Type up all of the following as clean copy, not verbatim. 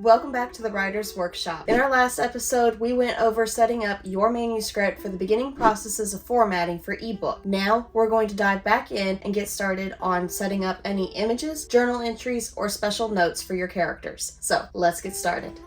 Welcome back to the Writer's Workshop. In our last episode, we went over setting up your manuscript for the beginning processes of formatting for ebook. Now, we're going to dive back in and get started on setting up any images, journal entries, or special notes for your characters. So, let's get started.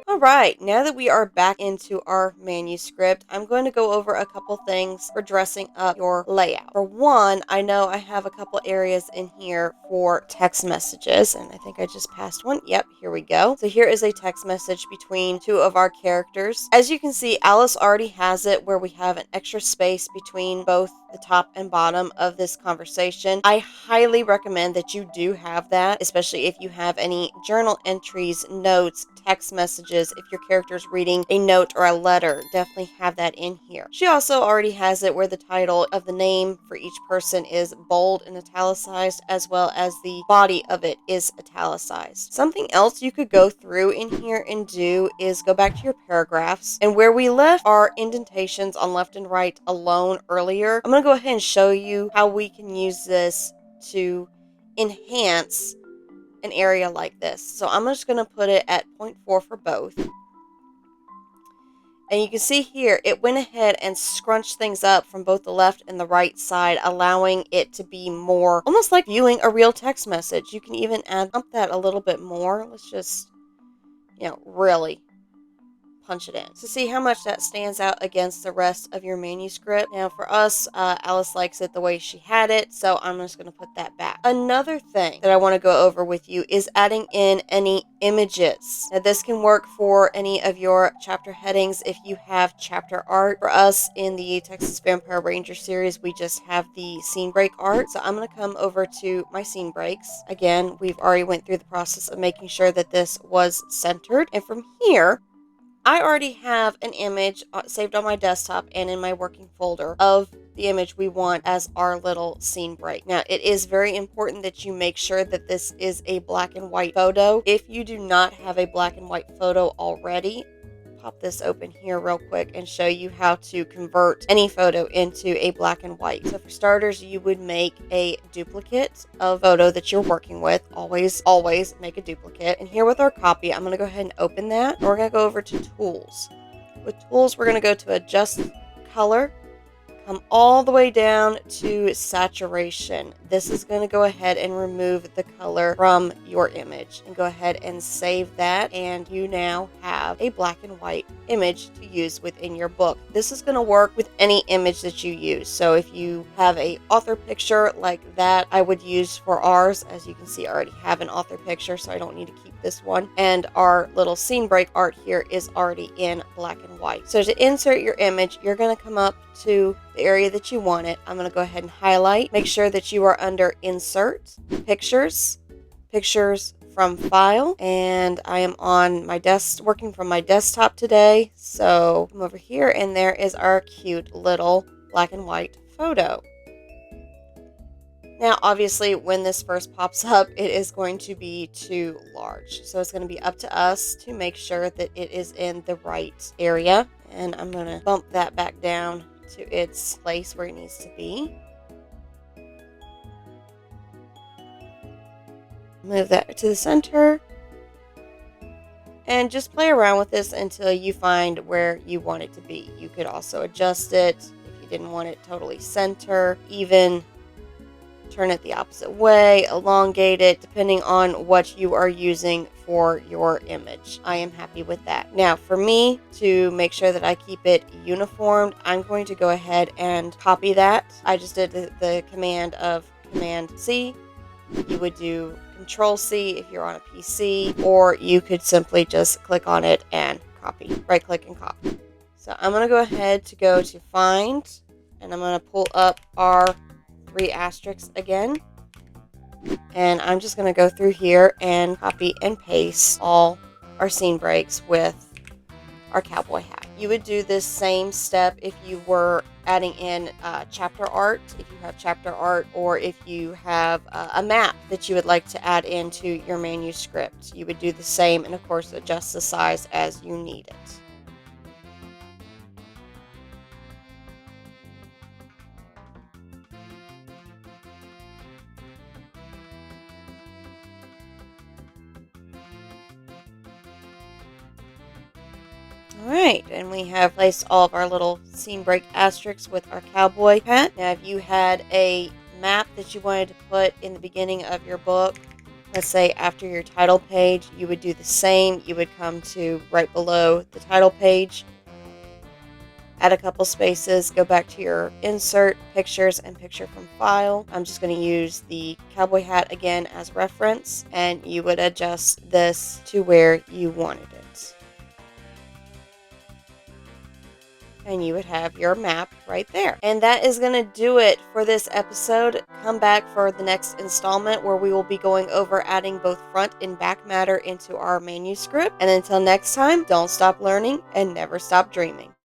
Alright, now that we are back into our manuscript, I'm going to go over a couple things for dressing up your layout. For one, I know I have a couple areas in here for text messages, and I think I just passed one. Yep, here we go. So here is a text message between two of our characters. As you can see, Alice already has it where we have an extra space between both the top and bottom of this conversation. I highly recommend that you do have that, especially if you have any journal entries, notes, text messages. If your character is reading a note or a letter, definitely have that in here. She also already has it where the title of the name for each person is bold and italicized, as well as the body of it is italicized. Something else you could go through in here and do is go back to your paragraphs, and where we left our indentations on left and right alone earlier, I'm going to go ahead and show you how we can use this to enhance an area like this. So I'm just going to put it at 0.4 for both. And you can see here, it went ahead and scrunched things up from both the left and the right side, allowing it to be more, almost like viewing a real text message. You can even up that a little bit more. Let's just, really punch it in to see how much that stands out against the rest of your manuscript. Now for us, Alice likes it the way she had it, so I'm just going to put that back. Another thing that I want to go over with you is adding in any images. Now this can work for any of your chapter headings if you have chapter art. For us in the Texas Vampire Ranger series, we just have the scene break art. So I'm going to come over to my scene breaks. Again, we've already went through the process of making sure that this was centered. And from here, I already have an image saved on my desktop and in my working folder of the image we want as our little scene break. Now, it is very important that you make sure that this is a black and white photo. If you do not have a black and white photo already, pop this open here real quick and show you how to convert any photo into a black and white. So for starters, you would make a duplicate of photo that you're working with. Always make a duplicate. And here with our copy, I'm going to go ahead and open that. And we're going to go over to tools. With tools, we're going to go to adjust color. Come all the way down to saturation. This is going to go ahead and remove the color from your image. And go ahead and save that. And you now have a black and white image to use within your book. This is going to work with any image that you use. So if you have an author picture like that, I would use for ours. As you can see, I already have an author picture, so I don't need to keep this one. And our little scene break art here is already in black and white. So to insert your image, you're going to come up to the area that you want it. I'm going to go ahead and highlight. Make sure that you are under Insert, Pictures, Pictures from File. And I am on my desk, working from my desktop today. So come over here and there is our cute little black and white photo. Now, obviously, when this first pops up, it is going to be too large. So it's going to be up to us to make sure that it is in the right area. And I'm going to bump that back down to its place where it needs to be. Move that to the center. And just play around with this until you find where you want it to be. You could also adjust it if you didn't want it totally center, even turn it the opposite way, elongate it, depending on what you are using for your image. I am happy with that. Now, for me, to make sure that I keep it uniformed, I'm going to go ahead and copy that. I just did the command of Command C. You would do Control C if you're on a PC, or you could simply just click on it and copy. Right click and copy. So I'm going to go ahead to go to Find, and I'm going to pull up our 3 asterisks again, and I'm just going to go through here and copy and paste all our scene breaks with our cowboy hat. You would do this same step if you were adding in chapter art, if you have chapter art, or if you have a map that you would like to add into your manuscript. You would do the same and, of course, adjust the size as you need it. Alright, and we have placed all of our little scene break asterisks with our cowboy hat. Now, if you had a map that you wanted to put in the beginning of your book, let's say after your title page, you would do the same. You would come to right below the title page, add a couple spaces, go back to your insert, pictures, and picture from file. I'm just going to use the cowboy hat again as reference, and you would adjust this to where you wanted it. And you would have your map right there. And that is going to do it for this episode. Come back for the next installment where we will be going over adding both front and back matter into our manuscript. And until next time, don't stop learning and never stop dreaming.